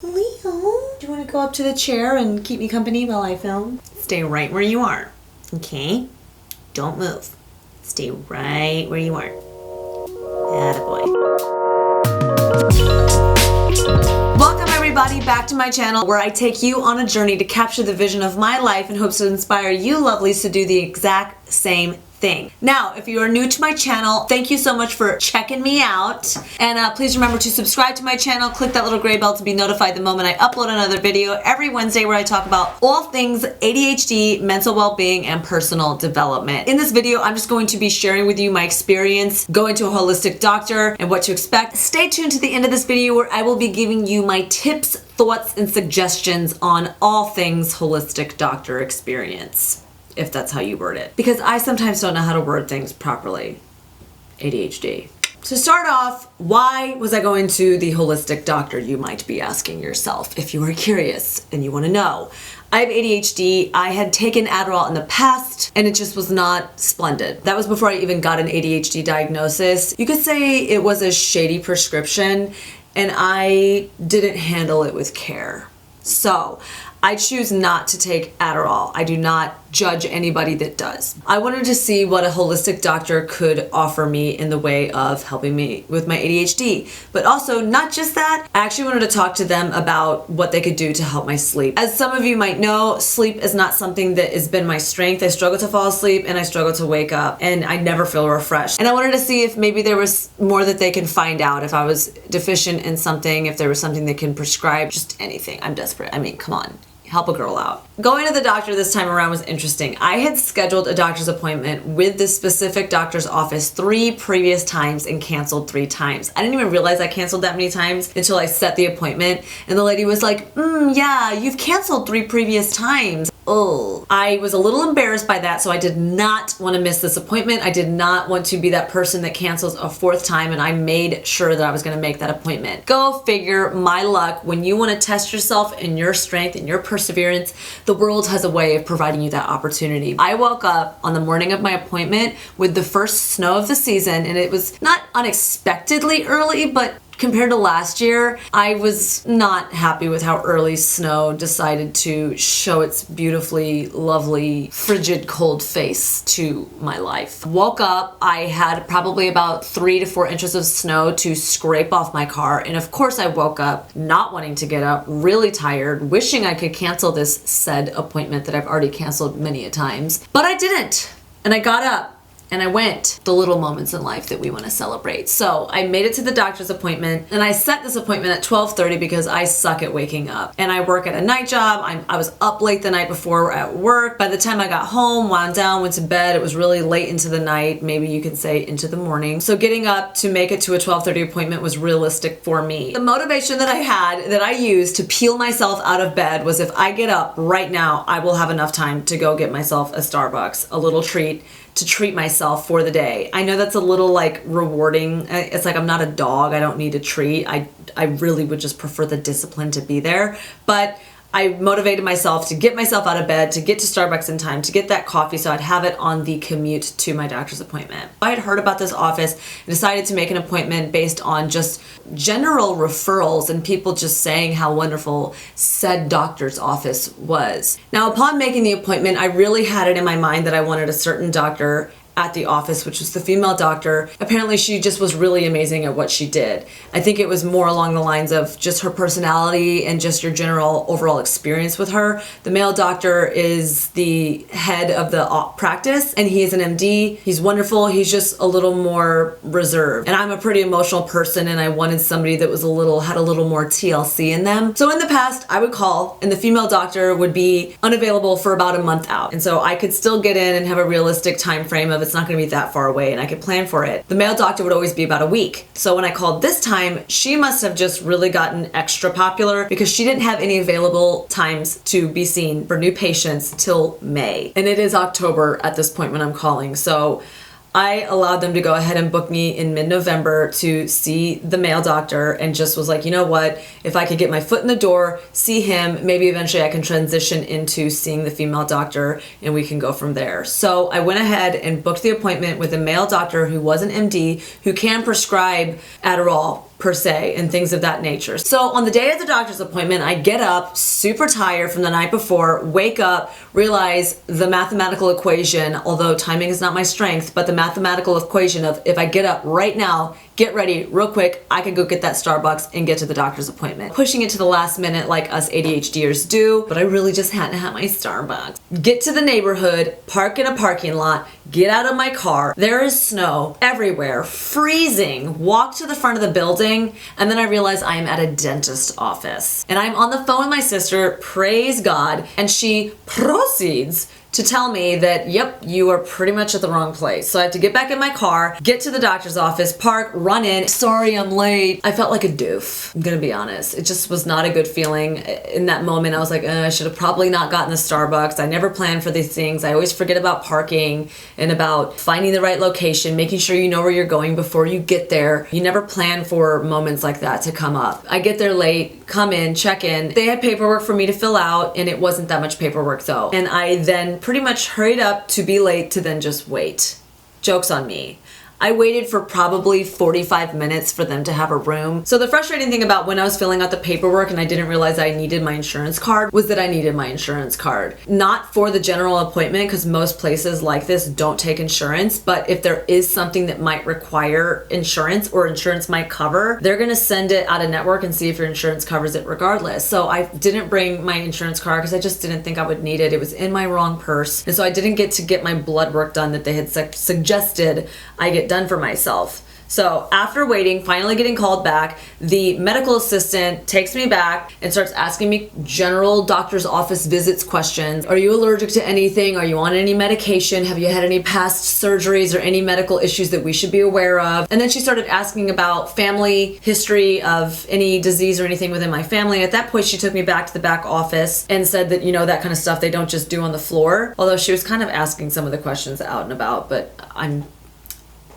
Leo, do you want to go up to the chair and keep me company while I film? Stay right where you are, okay? Don't move. Stay right where you are. Attaboy. Welcome everybody back to my channel where I take you on a journey to capture the vision of my life in hopes to inspire you lovelies to do the exact same thing. Now, if you are new to my channel, thank you so much for checking me out. And please remember to subscribe to my channel, click that little gray bell to be notified the moment I upload another video every Wednesday where I talk about all things ADHD, mental well-being, and personal development. In this video, I'm just going to be sharing with you my experience going to a holistic doctor and what to expect. Stay tuned to the end of this video where I will be giving you my tips, thoughts, and suggestions on all things holistic doctor experience, if that's how you word it. Because I sometimes don't know how to word things properly. ADHD. To start off, why was I going to the holistic doctor, you might be asking yourself, if you are curious and you want to know. I have ADHD. I had taken Adderall in the past and it just was not splendid. That was before I even got an ADHD diagnosis. You could say it was a shady prescription and I didn't handle it with care. So I choose not to take Adderall. I do not judge anybody that does. I wanted to see what a holistic doctor could offer me in the way of helping me with my ADHD. But also, not just that, I actually wanted to talk to them about what they could do to help my sleep. As some of you might know, sleep is not something that has been my strength. I struggle to fall asleep and I struggle to wake up and I never feel refreshed. And I wanted to see if maybe there was more that they can find out, if I was deficient in something, if there was something they can prescribe, just anything. I'm desperate. I mean, come on. Help a girl out. Going to the doctor this time around was interesting. I had scheduled a doctor's appointment with this specific doctor's office 3 previous times and canceled 3 times. I didn't even realize I canceled that many times until I set the appointment and the lady was like, yeah, you've canceled 3 previous times. Oh, I was a little embarrassed by that, so I did not want to miss this appointment. I did not want to be that person that cancels a 4th time, and I made sure that I was going to make that appointment. Go figure, my luck. When you want to test yourself and your strength and your perseverance, the world has a way of providing you that opportunity. I woke up on the morning of my appointment with the first snow of the season, and it was not unexpectedly early, but compared to last year, I was not happy with how early snow decided to show its beautifully lovely, frigid, cold face to my life. Woke up, I had probably about 3 to 4 inches of snow to scrape off my car, and of course I woke up not wanting to get up, really tired, wishing I could cancel this said appointment that I've already canceled many a times. But I didn't, and I got up. And I went. The little moments in life that we want to celebrate. So I made it to the doctor's appointment and I set this appointment at 12:30 because I suck at waking up. And I work at a night job. I was up late the night before at work. By the time I got home, wound down, went to bed, it was really late into the night, maybe you could say into the morning. So getting up to make it to a 12:30 appointment was realistic for me. The motivation that I had, that I used to peel myself out of bed was if I get up right now, I will have enough time to go get myself a Starbucks, a little treat, to treat myself for the day. I know that's a little like rewarding. It's like I'm not a dog. I don't need a treat. I really would just prefer the discipline to be there. But I motivated myself to get myself out of bed, to get to Starbucks in time, to get that coffee so I'd have it on the commute to my doctor's appointment. I had heard about this office and decided to make an appointment based on just general referrals and people just saying how wonderful said doctor's office was. Now, upon making the appointment, I really had it in my mind that I wanted a certain doctor at the office, which was the female doctor. Apparently she just was really amazing at what she did. I think it was more along the lines of just her personality and just your general overall experience with her. The male doctor is the head of the practice and he is an MD. He's wonderful. He's just a little more reserved. And I'm a pretty emotional person and I wanted somebody that was had a little more TLC in them. So in the past, I would call and the female doctor would be unavailable for about a month out. And so I could still get in and have a realistic time frame of it's not going to be that far away and I could plan for it. The male doctor would always be about a week. So when I called this time, she must have just really gotten extra popular because she didn't have any available times to be seen for new patients till May. And it is October at this point when I'm calling. So I allowed them to go ahead and book me in mid-November to see the male doctor and just was like, you know what, if I could get my foot in the door, see him, maybe eventually I can transition into seeing the female doctor and we can go from there. So I went ahead and booked the appointment with a male doctor who was an MD who can prescribe Adderall per se and things of that nature. So on the day of the doctor's appointment, I get up super tired from the night before, wake up, realize the mathematical equation, although timing is not my strength, but the mathematical equation of if I get up right now, get ready real quick, I could go get that Starbucks and get to the doctor's appointment. Pushing it to the last minute like us ADHDers do, but I really just had to have my Starbucks. Get to the neighborhood, park in a parking lot, get out of my car. There is snow everywhere, freezing. Walk to the front of the building, and then I realize I am at a dentist office. And I'm on the phone with my sister, praise God, and she proceeds to tell me that, yep, you are pretty much at the wrong place. So I have to get back in my car, get to the doctor's office, park, run in. Sorry, I'm late. I felt like a doof, I'm gonna be honest. It just was not a good feeling. In that moment, I was like, I should have probably not gotten the Starbucks. I never planned for these things. I always forget about parking and about finding the right location, making sure you know where you're going before you get there. You never plan for moments like that to come up. I get there late, come in, check in. They had paperwork for me to fill out, and it wasn't that much paperwork though. And I then pretty much hurried up to be late to then just wait. Joke's on me. I waited for probably 45 minutes for them to have a room. So the frustrating thing about when I was filling out the paperwork and I didn't realize I needed my insurance card was that I needed my insurance card. Not for the general appointment, because most places like this don't take insurance, but if there is something that might require insurance or insurance might cover, they're gonna send it out of network and see if your insurance covers it regardless. So I didn't bring my insurance card because I just didn't think I would need it. It was in my wrong purse. And so I didn't get to get my blood work done that they had suggested I get done for myself. So after waiting, finally getting called back, the medical assistant takes me back and starts asking me general doctor's office visits questions. Are you allergic to anything? Are you on any medication? Have you had any past surgeries or any medical issues that we should be aware of? And then she started asking about family history of any disease or anything within my family. At that point, she took me back to the back office and said that, you know, that kind of stuff they don't just do on the floor. Although she was kind of asking some of the questions out and about, but I'm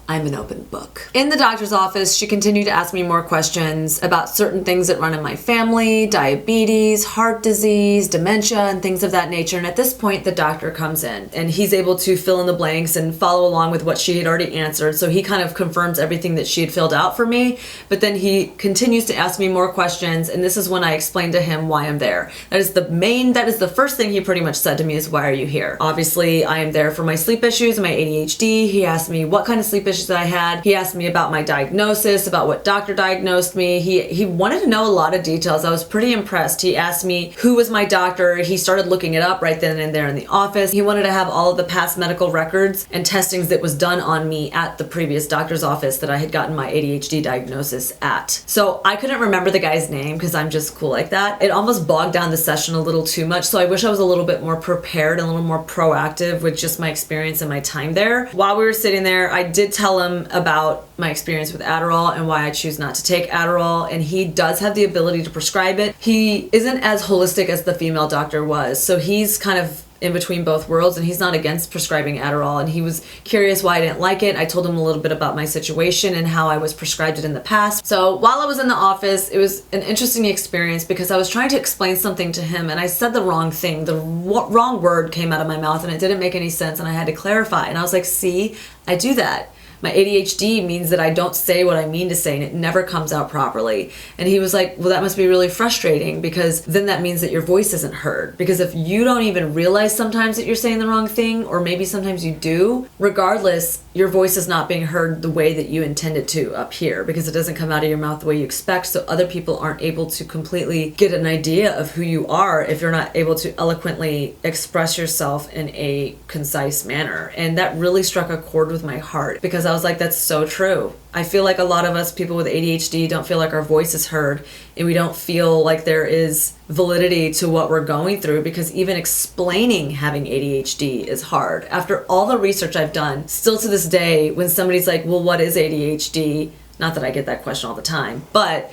an open book. In the doctor's office, she continued to ask me more questions about certain things that run in my family, diabetes, heart disease, dementia, and things of that nature. And at this point, the doctor comes in and he's able to fill in the blanks and follow along with what she had already answered. So he kind of confirms everything that she had filled out for me, but then he continues to ask me more questions. And this is when I explained to him why I'm there. That is the first thing he pretty much said to me is, why are you here? Obviously, I am there for my sleep issues and my ADHD. He asked me what kind of sleep issues that I had. He asked me about my diagnosis, about what doctor diagnosed me. He wanted to know a lot of details. I was pretty impressed. He asked me who was my doctor. He started looking it up right then and there in the office. He wanted to have all of the past medical records and testings that was done on me at the previous doctor's office that I had gotten my ADHD diagnosis at. So I couldn't remember the guy's name because I'm just cool like that. It almost bogged down the session a little too much. So I wish I was a little bit more prepared and a little more proactive with just my experience and my time there. While we were sitting there, I did tell him about my experience with Adderall and why I choose not to take Adderall, and he does have the ability to prescribe it. He isn't as holistic as the female doctor was, so he's kind of in between both worlds, and he's not against prescribing Adderall, and he was curious why I didn't like it. I told him a little bit about my situation and how I was prescribed it in the past. So while I was in the office, it was an interesting experience because I was trying to explain something to him and I said the wrong thing. The wrong word came out of my mouth and it didn't make any sense, and I had to clarify. And I was like, see, I do that. My ADHD means that I don't say what I mean to say and it never comes out properly. And he was like, well, that must be really frustrating because then that means that your voice isn't heard. Because if you don't even realize sometimes that you're saying the wrong thing, or maybe sometimes you do, regardless, your voice is not being heard the way that you intend it to up here because it doesn't come out of your mouth the way you expect. So other people aren't able to completely get an idea of who you are if you're not able to eloquently express yourself in a concise manner. And that really struck a chord with my heart because I was like, that's so true. I feel like a lot of us people with ADHD don't feel like our voice is heard, and we don't feel like there is validity to what we're going through because even explaining having ADHD is hard. After all the research I've done, still to this day, when somebody's like, well, what is ADHD? Not that I get that question all the time, but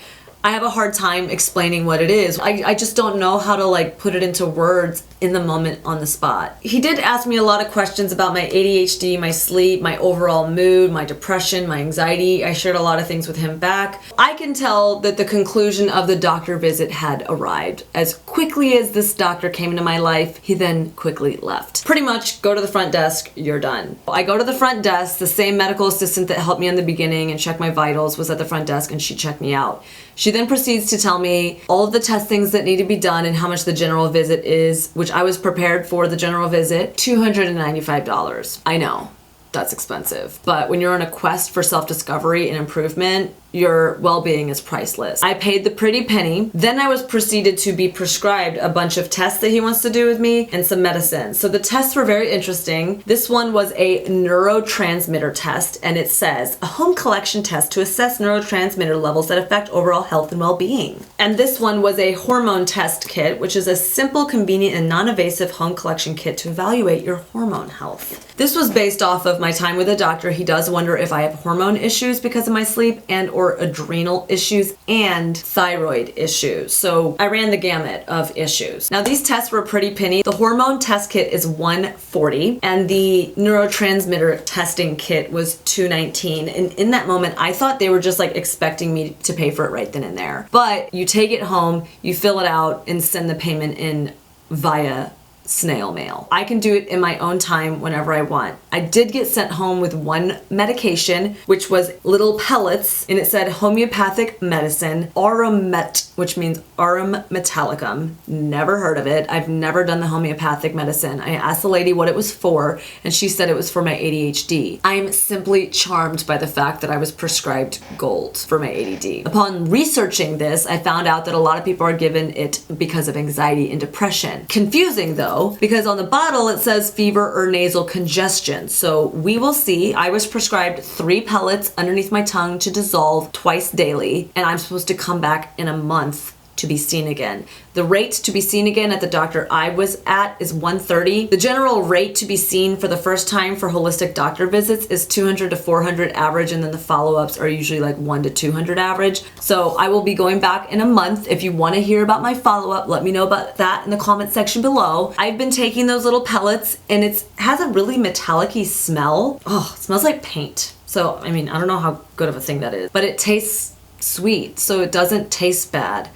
I have a hard time explaining what it is. I just don't know how to like put it into words in the moment on the spot. He did ask me a lot of questions about my ADHD, my sleep, my overall mood, my depression, my anxiety. I shared a lot of things with him back. I can tell that the conclusion of the doctor visit had arrived. As quickly as this doctor came into my life, he then quickly left. Pretty much go to the front desk, you're done. I go to the front desk, the same medical assistant that helped me in the beginning and checked my vitals was at the front desk, and she checked me out. She then proceeds to tell me all of the testings that need to be done and how much the general visit is, which I was prepared for the general visit, $295. I know, that's expensive. But when you're on a quest for self-discovery and improvement, your well-being is priceless. I paid the pretty penny. Then I was proceeded to be prescribed a bunch of tests that he wants to do with me and some medicine. So the tests were very interesting. This one was a neurotransmitter test, and it says a home collection test to assess neurotransmitter levels that affect overall health and well-being. And this one was a hormone test kit, which is a simple, convenient, and non-invasive home collection kit to evaluate your hormone health. This was based off of my time with the doctor. He does wonder if I have hormone issues because of my sleep and or adrenal issues and thyroid issues. So I ran the gamut of issues. Now these tests were pretty penny. The hormone test kit is $140 and the neurotransmitter testing kit was $219. And in that moment, I thought they were just like expecting me to pay for it right then and there. But you take it home, you fill it out and send the payment in via snail mail. I can do it in my own time whenever I want. I did get sent home with one medication, which was little pellets, and it said homeopathic medicine, Auromet, which means Aurum metallicum. Never heard of it. I've never done the homeopathic medicine. I asked the lady what it was for, and she said it was for my ADHD. I'm simply charmed by the fact that I was prescribed gold for my ADD. Upon researching this, I found out that a lot of people are given it because of anxiety and depression. Confusing though, because on the bottle it says fever or nasal congestion. So we will see. I was prescribed 3 pellets underneath my tongue to dissolve twice daily, and I'm supposed to come back in a month to be seen again. The rate to be seen again at the doctor I was at is $130. The general rate to be seen for the first time for holistic doctor visits is $200 to $400 average, and then the follow-ups are usually like $100 to $200 average. So I will be going back in a month. If you want to hear about my follow-up, let me know about that in the comment section below. I've been taking those little pellets, and it has a really metallic-y smell. Oh, it smells like paint. So, I mean, I don't know how good of a thing that is, but it tastes sweet, so it doesn't taste bad.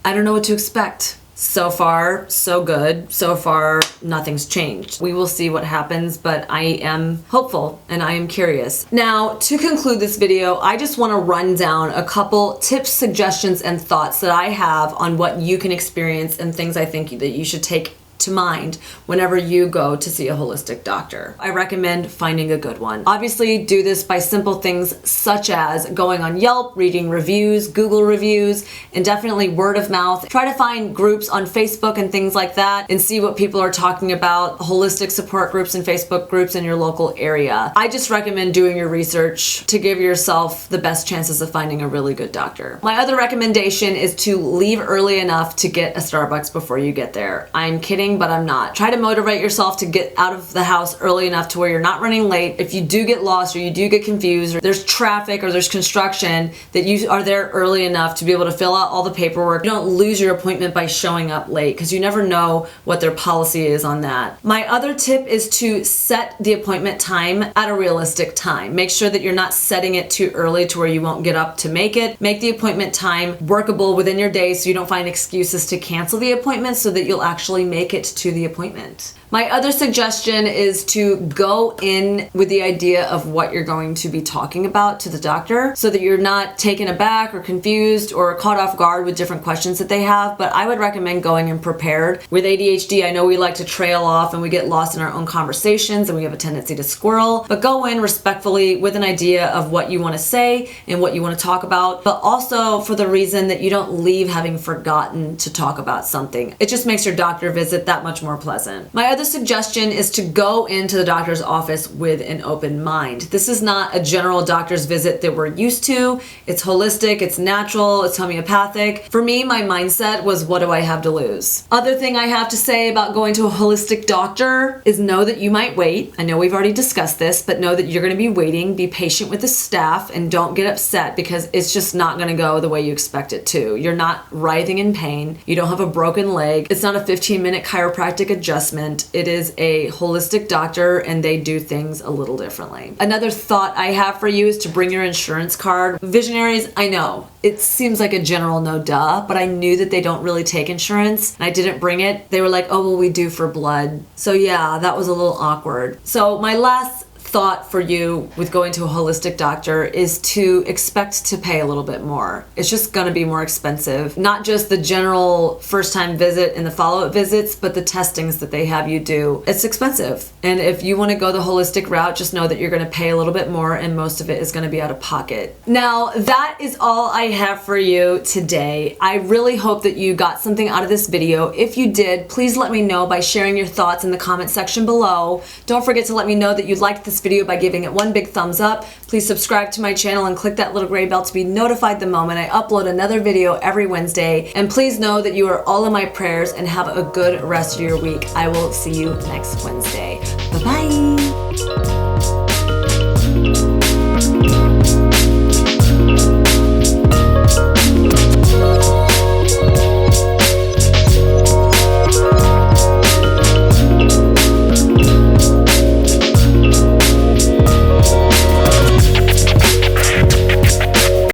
I don't know what to expect. So far, so good. So far, nothing's changed. We will see what happens, but I am hopeful and I am curious. Now, to conclude this video, I just want to run down a couple tips, suggestions, and thoughts that I have on what you can experience and things I think that you should take to mind whenever you go to see a holistic doctor. I recommend finding a good one. Obviously, do this by simple things such as going on Yelp, reading reviews, Google reviews, and definitely word of mouth. Try to find groups on Facebook and things like that and see what people are talking about, holistic support groups and Facebook groups in your local area. I just recommend doing your research to give yourself the best chances of finding a really good doctor. My other recommendation is to leave early enough to get a Starbucks before you get there. I'm kidding, but I'm not. Try to motivate yourself to get out of the house early enough to where you're not running late. If you do get lost or you do get confused or there's traffic or there's construction, that you are there early enough to be able to fill out all the paperwork. You don't lose your appointment by showing up late, because you never know what their policy is on that. My other tip is to set the appointment time at a realistic time. Make sure that you're not setting it too early to where you won't get up to make it. Make the appointment time workable within your day so you don't find excuses to cancel the appointment, so that you'll actually make it to the appointment. My other suggestion is to go in with the idea of what you're going to be talking about to the doctor, so that you're not taken aback or confused or caught off guard with different questions that they have. But I would recommend going in prepared. With ADHD, I know we like to trail off and we get lost in our own conversations and we have a tendency to squirrel, but go in respectfully with an idea of what you want to say and what you want to talk about, but also for the reason that you don't leave having forgotten to talk about something. It just makes your doctor visit that much more pleasant. My other suggestion is to go into the doctor's office with an open mind. This is not a general doctor's visit that we're used to. It's holistic, it's natural, it's homeopathic. For me, my mindset was, what do I have to lose? Other thing I have to say about going to a holistic doctor is know that you might wait. I know we've already discussed this, but know that you're going to be waiting. Be patient with the staff and don't get upset because it's just not going to go the way you expect it to. You're not writhing in pain. You don't have a broken leg. It's not a 15-minute chiropractic adjustment. It is a holistic doctor and they do things a little differently. Another thought I have for you is to bring your insurance card. Visionaries, I know, it seems like a general no duh, but I knew that they don't really take insurance and I didn't bring it. They were like, oh, well, we do for blood. So yeah, that was a little awkward. So my last thought for you with going to a holistic doctor is to expect to pay a little bit more. It's just going to be more expensive. Not just the general first time visit and the follow-up visits, but the testings that they have you do. It's expensive. And if you want to go the holistic route, just know that you're going to pay a little bit more and most of it is going to be out of pocket. Now, that is all I have for you today. I really hope that you got something out of this video. If you did, please let me know by sharing your thoughts in the comment section below. Don't forget to let me know that you liked this video by giving it one big thumbs up. Please subscribe to my channel and click that little gray bell to be notified the moment I upload another video every Wednesday. And please know that you are all in my prayers and have a good rest of your week. I will see you next Wednesday. Bye-bye.